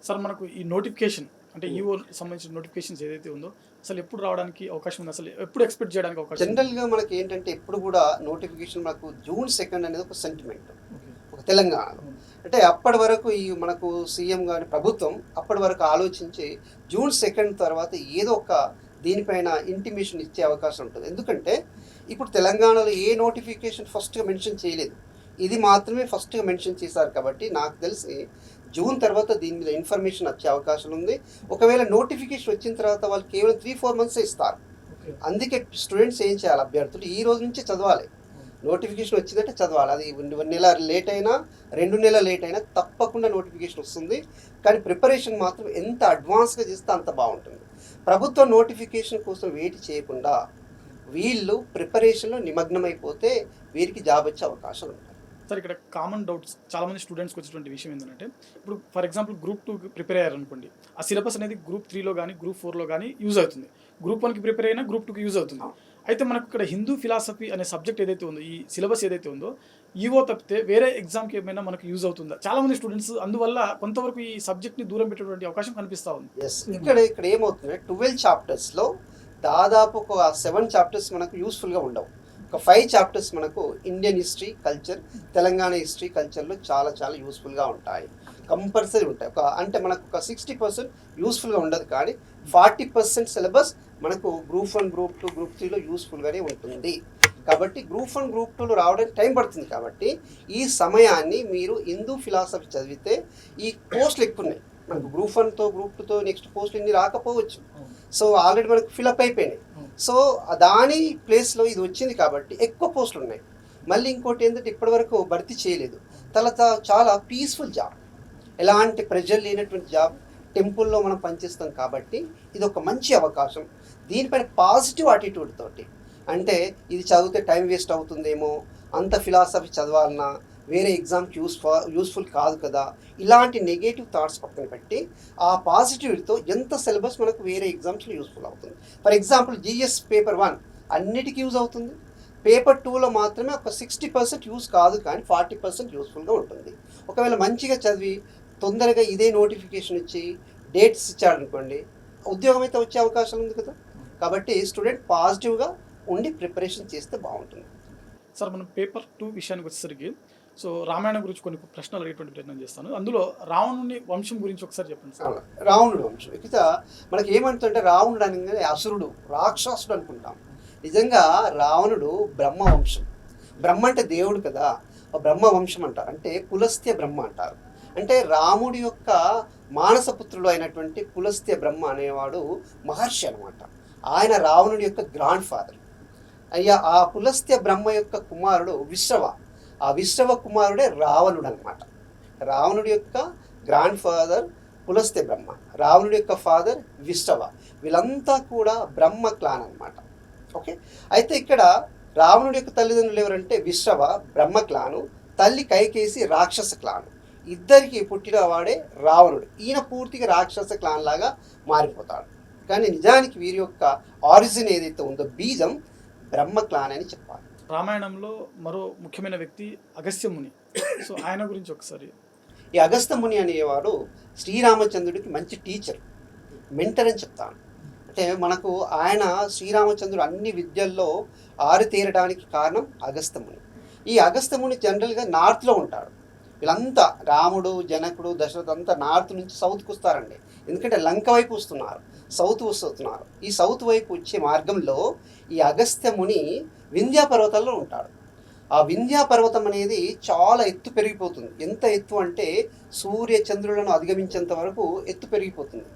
Sir మనకు ఈ notification అంటే ఈఓ సంబంధించిన నోటిఫికేషన్స్ ఏదైతే ఉందో అసలు ఎప్పుడు రావడానికి అవకాశం ఉంది, అసలు ఎప్పుడు ఎక్స్పెక్ట్ చేయడానికి అవకాశం ఉంది? జనరల్గా మనకి ఏంటంటే ఎప్పుడు కూడా నోటిఫికేషన్ మనకు జూన్ 2 అనేది ఒక సెంటిమెంట్ ఓకే. ఒక తెలంగాణలో. అవును. అంటే అప్పటి వరకు ఈ మనకు సీఎం కానీ ప్రభుత్వం అప్పటి వరకు ఆలోచించి జూన్ 2 తర్వాత ఏదో ఒక దీనిపైన ఇంటిమేషన్ ఇచ్చే అవకాశం ఉంటుంది. ఎందుకంటే ఇప్పుడు తెలంగాణలో ఏ నోటిఫికేషన్ ఫస్ట్గా మెన్షన్ చేయలేదు, ఇది మాత్రమే ఫస్ట్గా మెన్షన్ చేశారు. కాబట్టి నాకు తెలిసి జూన్ తర్వాత దీని మీద ఇన్ఫర్మేషన్ వచ్చే అవకాశం ఉంది. ఒకవేళ నోటిఫికేషన్ వచ్చిన తర్వాత వాళ్ళు కేవలం 3-4 మంత్స్ ఇస్తారు. ఓకే. అందుకే స్టూడెంట్స్ ఏం చేయాలి, అభ్యర్థులు ఈ రోజు నుంచి చదవాలి. నోటిఫికేషన్ వచ్చిందంటే చదవాలి. అది 1 నెల లేట్ అయినా 2 నెలలు లేట్ అయినా తప్పకుండా నోటిఫికేషన్ వస్తుంది. కానీ ప్రిపరేషన్ మాత్రం ఎంత అడ్వాన్స్గా చేస్తే అంత బాగుంటుంది. ప్రభుత్వ నోటిఫికేషన్ కోసం వెయిట్ చేయకుండా వీళ్ళు ప్రిపరేషన్లో నిమగ్నమైపోతే వీరికి జాబ్ వచ్చే అవకాశం ఉంటుంది. సార్ ఇక్కడ కామన్ డౌట్స్ చాలామంది స్టూడెంట్స్కి వచ్చేటువంటి విషయం ఏంటంటే, ఇప్పుడు ఫర్ ఎగ్జాంపుల్ గ్రూప్ 2కి ప్రిపేర్ అయ్యారనుకోండి, ఆ సిలబస్ అనేది గ్రూప్ 3లో కానీ గ్రూప్ 4లో కానీ యూజ్ అవుతుంది. గ్రూప్ 1కి ప్రిపేర్ అయినా గ్రూప్ 2కి యూజ్ అవుతుంది. అయితే మనకు ఇక్కడ హిందూ ఫిలాసఫీ అనే సబ్జెక్ట్ ఏదైతే ఉందో, ఈ సిలబస్ ఏదైతే ఉందో, ఈవో తప్పితే వేరే ఎగ్జామ్కి ఏమైనా మనకు యూజ్ అవుతుందా? చాలామంది స్టూడెంట్స్ అందువల్ల కొంతవరకు ఈ సబ్జెక్ట్ని దూరం పెట్టేటువంటి అవకాశం కనిపిస్తూ ఉంది. ఎస్, ఇక్కడ ఏమవుతుంది, 12 చాప్టర్స్లో దాదాపు ఒక 7 చాప్టర్స్ మనకు యూస్ఫుల్గా ఉండవు. ఒక 5 చాప్టర్స్ మనకు Indian history culture, Telangana history కల్చర్లో చాలా చాలా యూస్ఫుల్గా ఉంటాయి, కంపల్సరీ ఉంటాయి. అంటే మనకు ఒక 60% యూస్ఫుల్గా ఉండదు, కానీ 40% సిలబస్ మనకు గ్రూప్ 1, గ్రూప్ 2, గ్రూప్ 3లో యూస్ఫుల్గానే ఉంటుంది. కాబట్టి గ్రూప్ 1, గ్రూప్ 2లో రావడానికి టైం పడుతుంది. కాబట్టి ఈ సమయాన్ని మీరు హిందూ ఫిలాసఫీ చదివితే ఈ పోస్టులు ఎక్కువ ఉన్నాయి. మనకు గ్రూప్ 1తో గ్రూప్ 2తో నెక్స్ట్ పోస్టులు ఇన్ని రాకపోవచ్చు. సో ఆల్రెడీ మనకు ఫిలప్ అయిపోయినాయి. సో దాని ప్లేస్లో ఇది వచ్చింది కాబట్టి ఎక్కువ పోస్టులు ఉన్నాయి. మళ్ళీ ఇంకోటి ఏంటంటే ఇప్పటివరకు భర్తీ చేయలేదు. తర్వాత చాలా పీస్ఫుల్ జాబ్, ఎలాంటి ప్రెజర్ లేనటువంటి జాబ్, టెంపుల్లో మనం పనిచేస్తాం కాబట్టి ఇది ఒక మంచి అవకాశం. దీనిపైన పాజిటివ్ యాటిట్యూడ్ తోటి, అంటే ఇది చదివితే టైం వేస్ట్ అవుతుందేమో, అంత ఫిలాసఫీ చదవాలన్నా, వేరే ఎగ్జామ్కి యూస్ఫుల్ కాదు కదా, ఇలాంటి నెగటివ్ థాట్స్ పక్కన పెట్టి ఆ పాజిటివిటీతో ఎంత సిలబస్ మనకు వేరే ఎగ్జామ్స్లో యూస్ఫుల్ అవుతుంది. ఫర్ ఎగ్జాంపుల్ జిఎస్ పేపర్ 1 అన్నిటికీ యూజ్ అవుతుంది. పేపర్ 2లో మాత్రమే ఒక 60% యూజ్ కాదు, కానీ 40% యూస్ఫుల్గా ఉంటుంది. ఒకవేళ మంచిగా చదివి తొందరగా ఇదే నోటిఫికేషన్ ఇచ్చి డేట్స్ ఇచ్చాడనుకోండి, ఉద్యోగం అయితే వచ్చే అవకాశం ఉంది కదా. కాబట్టి స్టూడెంట్ పాజిటివ్గా ఉండి ప్రిపరేషన్ చేస్తే బాగుంటుంది. సార్ మనం పేపర్ 2 విషయానికి వచ్చేసరికి, సో రామాయణం గురించి కొన్ని ప్రశ్నలు అడిగేటువంటి ప్రయత్నం చేస్తాను. అందులో రావణుని వంశం గురించి ఒకసారి చెప్పండి సార్. రావణుడు వంశం ఇక మనకి ఏమంటుంటే, రావణుడు అనగానే అసురుడు, రాక్షసుడు అనుకుంటాం. నిజంగా రావణుడు బ్రహ్మ వంశం. బ్రహ్మ అంటే దేవుడు కదా, బ్రహ్మ వంశం అంటారు. అంటే పులస్త్య బ్రహ్మ అంటారు. అంటే రాముడి యొక్క మానసపుత్రుడు అయినటువంటి పులస్త్య బ్రహ్మ అనేవాడు మహర్షి అనమాట. ఆయన రావణుడి యొక్క గ్రాండ్ ఫాదర్. అయ్యా ఆ పులస్త్య బ్రహ్మ యొక్క కుమారుడు విశ్రవ. ఆ విశ్రవ కుమారుడే రావణుడు అనమాట. రావణుడి యొక్క గ్రాండ్ ఫాదర్ పులస్త్య బ్రహ్మ, రావణుడి యొక్క ఫాదర్ విశ్రవ. వీళ్ళంతా కూడా బ్రహ్మ క్లాన్ అనమాట. ఓకే, అయితే ఇక్కడ రావణుడి యొక్క తల్లిదండ్రులు ఎవరంటే విశ్రవ బ్రహ్మ క్లాను, తల్లి కైకేసి రాక్షస క్లాను. ఇద్దరికి పుట్టిన వాడే రావణుడు. ఈయన పూర్తిగా రాక్షస క్లాన్ లాగా మారిపోతాడు. కానీ నిజానికి వీరి యొక్క ఆరిజిన్ ఏదైతే ఉందో, బీజం బ్రహ్మ క్లాన్ అని చెప్పాలి. రామాయణంలో మరో ముఖ్యమైన వ్యక్తి అగస్త్య ముని. సో ఆయన గురించి ఒకసారి. ఈ అగస్త్య ముని అనేవాడు శ్రీరామచంద్రుడికి మంచి టీచర్, మెంటర్ అని చెప్తాను. అంటే మనకు ఆయన శ్రీరామచంద్రుడు అన్ని విద్యల్లో ఆరితేరడానికి కారణం అగస్త్య ముని. ఈ అగస్త్య ముని జనరల్గా నార్త్లో ఉంటాడు. వీళ్ళంతా రాముడు, జనకుడు, దశరథ అంతా నార్త్ నుంచి సౌత్కి వస్తారండి. ఎందుకంటే లంక వైపు వస్తున్నారు, సౌత్ వస్తున్నారు. ఈ సౌత్ వైపు వచ్చే మార్గంలో ఈ అగస్త్య ముని వింధ్యా పర్వతాల్లో ఉంటాడు. ఆ వింధ్యా పర్వతం అనేది చాలా ఎత్తు పెరిగిపోతుంది. ఎంత ఎత్తు అంటే సూర్య చంద్రులను అధిగమించేంత వరకు ఎత్తు పెరిగిపోతుంది.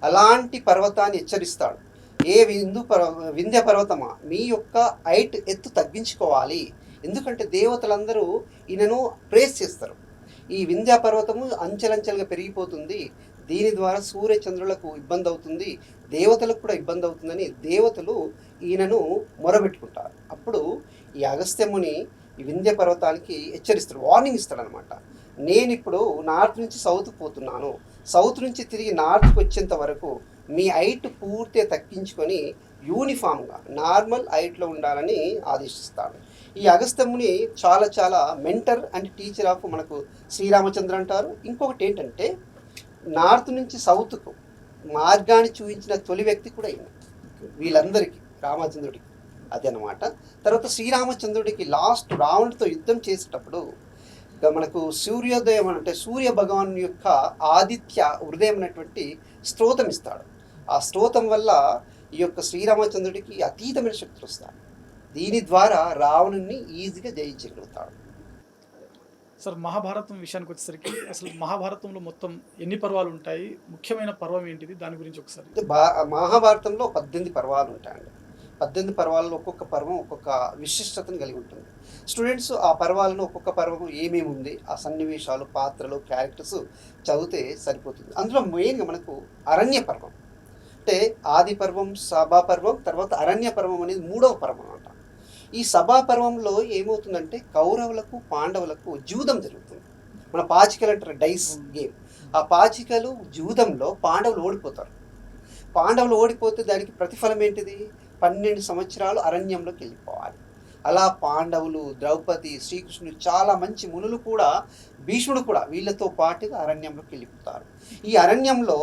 అలాంటి పర్వతాన్ని హెచ్చరిస్తాడు. వింధ్య పర్వతమా, మీ యొక్క హైట్ ఎత్తు తగ్గించుకోవాలి. ఎందుకంటే దేవతలందరూ ఈయనను ప్రేస్ చేస్తారు. ఈ వింధ్యా పర్వతము అంచెలంచెలుగా పెరిగిపోతుంది, దీని ద్వారా సూర్య చంద్రులకు ఇబ్బంది అవుతుంది, దేవతలకు కూడా ఇబ్బంది అవుతుందని దేవతలు ఈయనను మొరబెట్టుకుంటారు. అప్పుడు ఈ అగస్త్యముని ఈ వింధ్య పర్వతానికి హెచ్చరిస్తాడు, వార్నింగ్ ఇస్తాడు అనమాట. నేను ఇప్పుడు నార్త్ నుంచి సౌత్కి పోతున్నాను, సౌత్ నుంచి తిరిగి నార్త్కి వచ్చేంత వరకు మీ హైట్ పూర్తిగా తగ్గించుకొని యూనిఫామ్గా నార్మల్ హైట్లో ఉండాలని ఆదేశిస్తాడు. ఈ అగస్త్యముని చాలా చాలా మెంటర్ అండ్ టీచర్ ఆఫ్ మనకు శ్రీరామచంద్ర అంటారు. ఇంకొకటి ఏంటంటే నార్త్ నుంచి సౌత్కు మార్గాన్ని చూపించిన తొలి వ్యక్తి కూడా ఈయన వీళ్ళందరికీ రామచంద్రుడికి. అదనమాట. తర్వాత శ్రీరామచంద్రుడికి లాస్ట్ రావణుడితో యుద్ధం చేసేటప్పుడు ఇక మనకు సూర్యోదయం అంటే సూర్య భగవాన్ యొక్క ఆదిత్య హృదయం అనేటువంటి స్తోత్రం ఇస్తాడు. ఆ స్తోత్రం వల్ల ఈ యొక్క శ్రీరామచంద్రుడికి అతీతమైన శక్తులు వస్తాయి. దీని ద్వారా రావణుని ఈజీగా జయించగలుగుతాడు. సార్ మహాభారతం విషయానికి వచ్చేసరికి అసలు మహాభారతంలో మొత్తం ఎన్ని పర్వాలు ఉంటాయి, ముఖ్యమైన పర్వం ఏంటిది, దాని గురించి ఒకసారి. మహాభారతంలో 18 పర్వాలు ఉంటాయండి. 18 పర్వాలలో ఒక్కొక్క పర్వం ఒక్కొక్క విశిష్టతను కలిగి ఉంటుంది. స్టూడెంట్స్ ఆ పర్వాలను ఒక్కొక్క పర్వం ఏమేమి ఉంది, ఆ సన్నివేశాలు, పాత్రలు, క్యారెక్టర్స్ చదివితే సరిపోతుంది. అందులో మెయిన్గా మనకు అరణ్య పర్వం అంటే ఆది పర్వం, సభా పర్వం, తర్వాత అరణ్య పర్వం అనేది 3వ పర్వం అన్నమాట. ఈ సభా పర్వంలో ఏమవుతుందంటే కౌరవులకు పాండవులకు జూదం జరుగుతుంది. మన పాచికలు అంటారు డైస్ గేమ్. ఆ పాచికలు జూదంలో పాండవులు ఓడిపోతారు. పాండవులు ఓడిపోతే దానికి ప్రతిఫలం ఏంటిది? 12 సంవత్సరాలు అరణ్యంలోకి వెళ్ళిపోవాలి. అలా పాండవులు, ద్రౌపది, శ్రీకృష్ణుడు, చాలా మంచి మునులు కూడా, భీష్ముడు కూడా వీళ్ళతో పాటుగా అరణ్యంలోకి వెళ్ళిపోతారు. ఈ అరణ్యంలో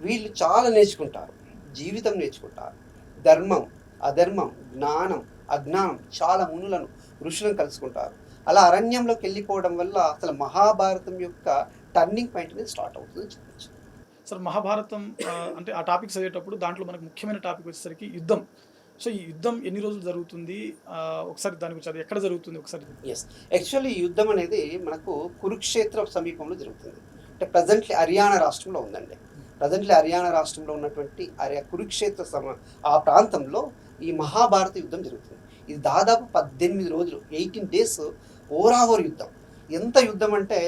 వీళ్ళు చాలా నేర్చుకుంటారు. జీవితం నేర్చుకుంటారు, ధర్మం, అధర్మం, జ్ఞానం, అజ్ఞానం, చాలా మునులను, ఋషులను కలుసుకుంటారు. అలా అరణ్యంలోకి వెళ్ళిపోవడం వల్ల అసలు మహాభారతం యొక్క టర్నింగ్ పాయింట్ అనేది స్టార్ట్ అవుతుందని చెప్పచ్చు. సార్ మహాభారతం అంటే ఆ టాపిక్ చదివేటప్పుడు దాంట్లో మనకు ముఖ్యమైన టాపిక్ వచ్చేసరికి యుద్ధం. సో ఈ యుద్ధం ఎన్ని రోజులు జరుగుతుంది, ఒకసారి దాని గురించి, అది ఎక్కడ జరుగుతుంది ఒకసారి. ఎస్, యాక్చువల్లీ ఈ యుద్ధం అనేది మనకు కురుక్షేత్ర సమీపంలో జరుగుతుంది. అంటే ప్రజెంట్లీ హర్యానా రాష్ట్రంలో ఉందండి. ప్రజెంట్లీ హర్యానా రాష్ట్రంలో ఉన్నటువంటి కురుక్షేత్ర ఆ ప్రాంతంలో ఈ మహాభారత యుద్ధం జరుగుతుంది. ఇది దాదాపు 18 రోజులు, 18 days ఓరావోర్ యుద్ధం. ఎంత యుద్ధం అంటే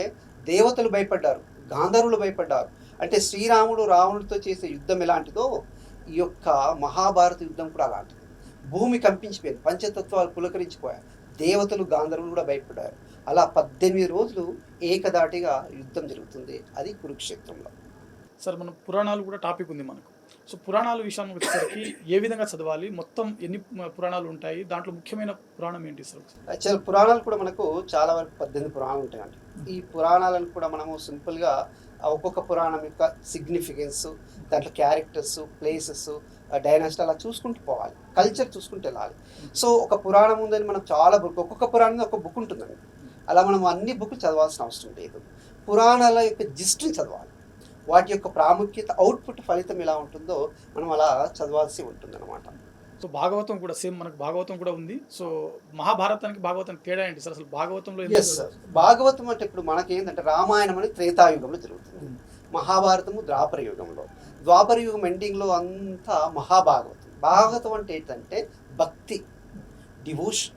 దేవతలు భయపడ్డారు, గాంధర్వులు భయపడ్డారు. అంటే శ్రీరాముడు రావణుడితో చేసే యుద్ధం ఎలాంటిదో ఈ యొక్క మహాభారత యుద్ధం కూడా అలాంటిది. భూమి కంపించిపోయింది, పంచతత్వాలు పులకరించిపోయాయి, దేవతలు గాంధర్వులు కూడా భయపడ్డారు. అలా 18 రోజులు ఏకదాటిగా యుద్ధం జరుగుతుంది. అది కురుక్షేత్రంలో. సార్ మన పురాణాలు కూడా టాపిక్ ఉంది మనకు. సో పురాణాల విషయానికి వచ్చేసరికి ఏ విధంగా చదవాలి, మొత్తం ఎన్ని పురాణాలు ఉంటాయి, దాంట్లో ముఖ్యమైన పురాణం ఏంటి సార్? యాక్చువల్ పురాణాలు కూడా మనకు చాలా వరకు 18 పురాణాలు ఉంటాయండి. ఈ పురాణాలను కూడా మనము సింపుల్గా ఒక్కొక్క పురాణం యొక్క సిగ్నిఫికెన్స్, దాంట్లో క్యారెక్టర్స్, ప్లేసెస్, డైనాసిటీ అలా చూసుకుంటూ పోవాలి, కల్చర్ చూసుకుంటూ వెళ్ళాలి. సో ఒక పురాణం ఉందని మనం చాలా బుక్, ఒక్కొక్క పురాణం ఒక బుక్ ఉంటుందండి. అలా మనం అన్ని బుక్లు చదవాల్సిన అవసరం లేదు. పురాణాల యొక్క జిస్ట్ని చదవాలి, వాటి యొక్క ప్రాముఖ్యత, అవుట్పుట్, ఫలితం ఎలా ఉంటుందో మనం అలా చదవాల్సి ఉంటుంది అనమాట. సో భాగవతం కూడా సేమ్, మనకు భాగవతం కూడా ఉంది. సో మహాభారతానికి భాగవతానికి తేడా ఏంటి సార్? అసలు భాగవతంలో ఎస్ సార్, భాగవతం అంటే ఇప్పుడు మనకి ఏంటంటే రామాయణం అనేది త్రేతాయుగంలో జరుగుతుంది, మహాభారతము ద్వాపర యుగంలో. ద్వాపర యుగం ఎండింగ్లో అంతా మహాభాగవతం. భాగవతం అంటే ఏంటంటే భక్తి, డివోషన్.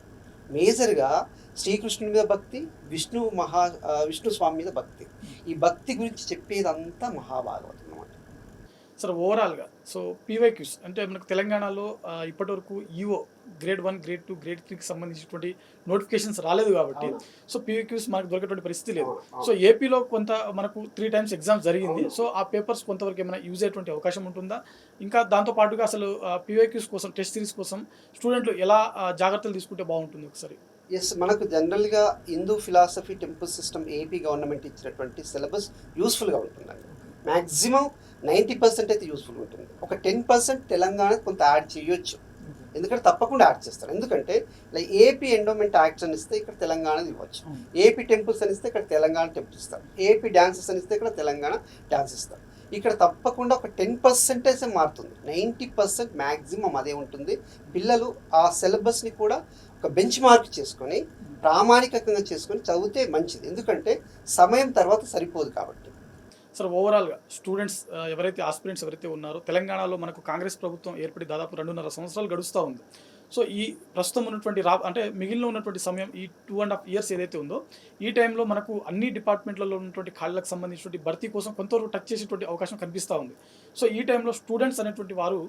మేజర్గా శ్రీకృష్ణుని మీద భక్తి, విష్ణు స్వామి మీద భక్తి. ఈ భక్తి గురించి చెప్పేదంతా మహాభాగవతం అన్నమాట. సార్ ఓవరాల్గా సో పీవైక్యూస్ అంటే మనకు తెలంగాణలో ఇప్పటివరకు ఈఓ గ్రేడ్ 1, గ్రేడ్ 2, గ్రేడ్ 3కి సంబంధించినటువంటి నోటిఫికేషన్స్ రాలేదు కాబట్టి సో పీవైక్యూస్ మనకు దొరికేటువంటి పరిస్థితి లేదు. సో ఏపీలో కొంత మనకు 3 times ఎగ్జామ్స్ జరిగింది. సో ఆ పేపర్స్ కొంతవరకు ఏమైనా యూజ్ అయ్యేటువంటి అవకాశం ఉంటుందా? ఇంకా దాంతోపాటుగా అసలు పీవైక్యూస్ కోసం, టెస్ట్ సిరీస్ కోసం స్టూడెంట్లు ఎలా జాగ్రత్తలు తీసుకుంటే బాగుంటుంది ఒకసారి? ఎస్, మనకు జనరల్గా Hindu philosophy temple system AP government ఇచ్చినటువంటి సిలబస్ యూస్ఫుల్గా ఉంటుందండి. మ్యాక్సిమం 90% అయితే యూస్ఫుల్ ఉంటుంది. ఒక 10% తెలంగాణ కొంత యాడ్ చేయొచ్చు, ఎందుకంటే తప్పకుండా యాడ్ చేస్తారు. ఎందుకంటే లైక్ ఏపీ ఎండోమెంట్ యాక్ట్స్ అని ఇస్తే ఇక్కడ తెలంగాణ ఇవ్వచ్చు, ఏపీ టెంపుల్స్ అని ఇస్తే ఇక్కడ తెలంగాణ టెంపుల్స్ ఇస్తారు, ఏపీ డాన్సెస్ అని ఇస్తే ఇక్కడ తెలంగాణ డాన్స్ ఇస్తారు. ఇక్కడ తప్పకుండా ఒక 10% మారుతుంది, 90% మ్యాక్సిమం అదే ఉంటుంది. పిల్లలు ఆ సిలబస్ని కూడా ఒక బెంచ్ మార్క్ చేసుకొని ప్రామాణికంగా చేసుకొని చదివితే మంచిది, ఎందుకంటే సమయం తర్వాత సరిపోదు కాబట్టి. సార్ ఓవరాల్గా స్టూడెంట్స్ ఎవరైతే ఆస్పిరెంట్స్ ఎవరైతే ఉన్నారో, తెలంగాణలో మనకు కాంగ్రెస్ ప్రభుత్వం ఏర్పడి దాదాపు 2.5 సంవత్సరాలు గడుస్తూ ఉంది. సో ఈ ప్రస్తుతం ఉన్నటువంటి అంటే మిగిలిన ఉన్నటువంటి సమయం, ఈ 2.5 years ఏదైతే ఉందో, ఈ టైంలో మనకు అన్ని డిపార్ట్మెంట్లలో ఉన్నటువంటి ఖాళీలకు సంబంధించినటువంటి భర్తీ కోసం కొంతవరకు టచ్ చేసేటువంటి అవకాశం కనిపిస్తూ ఉంది. సో ఈ టైంలో స్టూడెంట్స్ అనేటువంటి వారు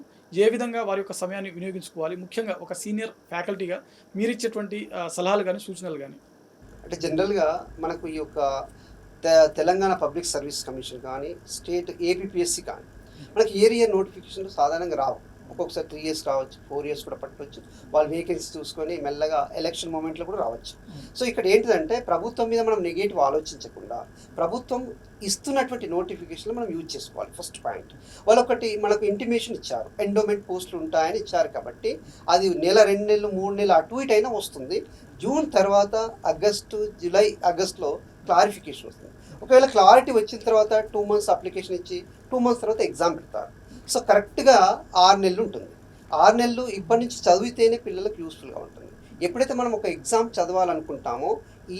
ఏ విధంగా వారి యొక్క సమయాన్ని వినియోగించుకోవాలి, ముఖ్యంగా ఒక సీనియర్ ఫ్యాకల్టీగా మీరు ఇచ్చేటువంటి సలహాలు కానీ సూచనలు కానీ? అంటే జనరల్గా మనకు ఈ యొక్క తెలంగాణ పబ్లిక్ సర్వీస్ కమిషన్ కానీ, స్టేట్ ఏపీపీఎస్సీ కానీ మనకి ఇయర్ నోటిఫికేషన్లు సాధారణంగా రావు. ఒక్కొక్కసారి 3 ఇయర్స్ రావచ్చు, 4 ఇయర్స్ కూడా పట్టవచ్చు. వాళ్ళు వేకెన్సీ చూసుకొని మెల్లగా ఎలక్షన్ మూమెంట్లో కూడా రావచ్చు. సో ఇక్కడ ఏంటిదంటే ప్రభుత్వం మీద మనం నెగేటివ్ ఆలోచించకుండా ప్రభుత్వం ఇస్తున్నటువంటి నోటిఫికేషన్లు మనం యూజ్ చేసుకోవాలి. ఫస్ట్ పాయింట్, వాళ్ళు ఒకటి మనకు ఇంటిమేషన్ ఇచ్చారు, ఎండోమెంట్ పోస్టులు ఉంటాయని ఇచ్చారు కాబట్టి అది నెల, 2 నెలలు, 3 నెలలు అటు ఇటు అయినా వస్తుంది. జూన్ తర్వాత ఆగస్టు, జూలై, ఆగస్టులో క్లారిఫికేషన్ వస్తుంది. ఒకవేళ క్లారిటీ వచ్చిన తర్వాత 2 మంత్స్ అప్లికేషన్ ఇచ్చి 2 మంత్స్ తర్వాత ఎగ్జామ్ పెడతారు. సో కరెక్ట్గా 6 నెలలు ఉంటుంది. 6 నెలలు ఇప్పటి నుంచి చదివితేనే పిల్లలకు యూస్ఫుల్గా ఉంటుంది. ఎప్పుడైతే మనం ఒక ఎగ్జామ్ చదవాలనుకుంటామో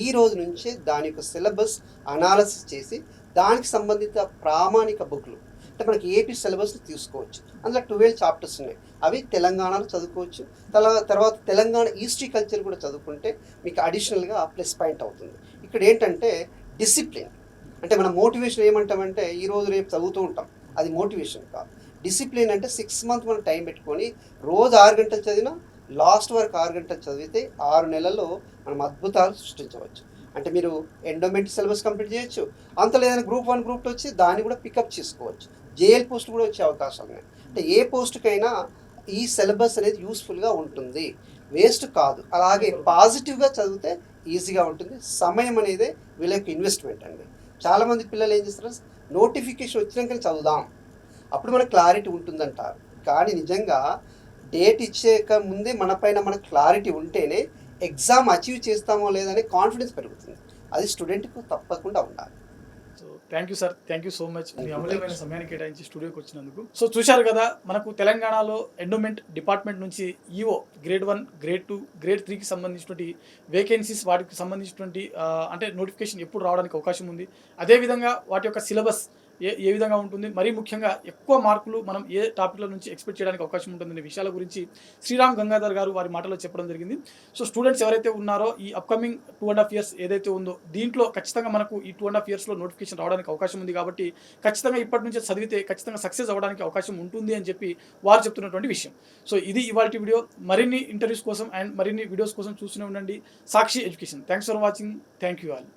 ఈ రోజు నుంచే దాని యొక్క సిలబస్ అనాలసిస్ చేసి దానికి సంబంధిత ప్రామాణిక బుక్లు అంటే మనకి ఏపీ సిలబస్ని తీసుకోవచ్చు. అందులో 12 చాప్టర్స్ ఉన్నాయి. అవి తెలంగాణలో చదువుకోవచ్చు. తర్వాత తెలంగాణ హిస్టరీ కల్చర్ కూడా చదువుకుంటే మీకు అడిషనల్గా ప్లస్ పాయింట్ అవుతుంది. ఇక్కడ ఏంటంటే డిసిప్లిన్, అంటే మన మోటివేషన్ ఏమంటామంటే ఈరోజు రేపు చదువుతూ ఉంటాం, అది మోటివేషన్ కాదు. డిసిప్లిన్ అంటే 6 మంత్స్ మనం టైం పెట్టుకొని రోజు 6 గంటలు చదివినా లాస్ట్ వరకు 6 గంటలు చదివితే 6 నెలల్లో మనం అద్భుతాలు సృష్టించవచ్చు. అంటే మీరు ఎండోమెంట్ సిలబస్ కంప్లీట్ చేయొచ్చు, అంత లేదని గ్రూప్ 1, గ్రూప్ 2 వచ్చి దాన్ని కూడా పికప్ చేసుకోవచ్చు. జేఎల్ పోస్ట్ కూడా వచ్చే అవకాశాలు ఉన్నాయి. అంటే ఏ పోస్ట్కైనా ఈ సిలబస్ అనేది యూస్ఫుల్గా ఉంటుంది, వేస్ట్ కాదు. అలాగే పాజిటివ్గా చదివితే ఈజీగా ఉంటుంది. సమయం అనేది వీళ్ళ యొక్క ఇన్వెస్ట్మెంట్ అండి. చాలామంది పిల్లలు ఏం చేస్తారు, నోటిఫికేషన్ వచ్చినాక చదువుదాం అప్పుడు మనకు క్లారిటీ ఉంటుందంటారు. కానీ నిజంగా డేట్ ఇచ్చేక ముందే మనపైన మనకు క్లారిటీ ఉంటేనే ఎగ్జామ్ అచీవ్ చేస్తామో లేదనే కాన్ఫిడెన్స్ పెరుగుతుంది. అది స్టూడెంట్కు తప్పకుండా ఉండాలి. So thank you sir, thank you so much మీ అమూల్యమైన సమయాన్ని కేటాయించి స్టూడియోకి వచ్చినందుకు. సో చూశారు కదా, మనకు తెలంగాణలో ఎండోమెంట్ డిపార్ట్మెంట్ నుంచి ఈఓ గ్రేడ్ 1, గ్రేడ్ 2, గ్రేడ్ 3కి సంబంధించినటువంటి వేకెన్సీస్, వాటికి సంబంధించినటువంటి అంటే నోటిఫికేషన్ ఎప్పుడు రావడానికి అవకాశం ఉంది, అదేవిధంగా వాటి యొక్క సిలబస్ ఏ విధంగా ఉంటుంది, మరీ ముఖ్యంగా ఎక్కువ మార్కులు మనం ఏ టాపిక్ల నుంచి ఎక్స్పెక్ట్ చేయడానికి అవకాశం ఉంటుందనే విషయాల గురించి శ్రీరామ్ గంగాధర్ గారు వారి మాటలో చెప్పడం జరిగింది. సో స్టూడెంట్స్ ఎవరైతే ఉన్నారో ఈ అప్కమింగ్ 2.5 ఇయర్స్ ఏదైతే ఉందో దీంట్లో ఖచ్చితంగా మనకు ఈ 2.5 ఇయర్స్లో నోటిఫికేషన్ రావడానికి అవకాశం ఉంది. కాబట్టి ఖచ్చితంగా ఇప్పటి నుంచే చదివితే ఖచ్చితంగా సక్సెస్ అవ్వడానికి అవకాశం ఉంటుంది అని చెప్పి వారు చెప్తున్నటువంటి విషయం. సో ఇది ఇవాల్టి వీడియో. మరిన్ని ఇంటర్వ్యూస్ కోసం అండ్ మరిన్ని వీడియోస్ కోసం చూస్తూనే ఉండండి Sakshi education. Thanks for watching. Thank you all.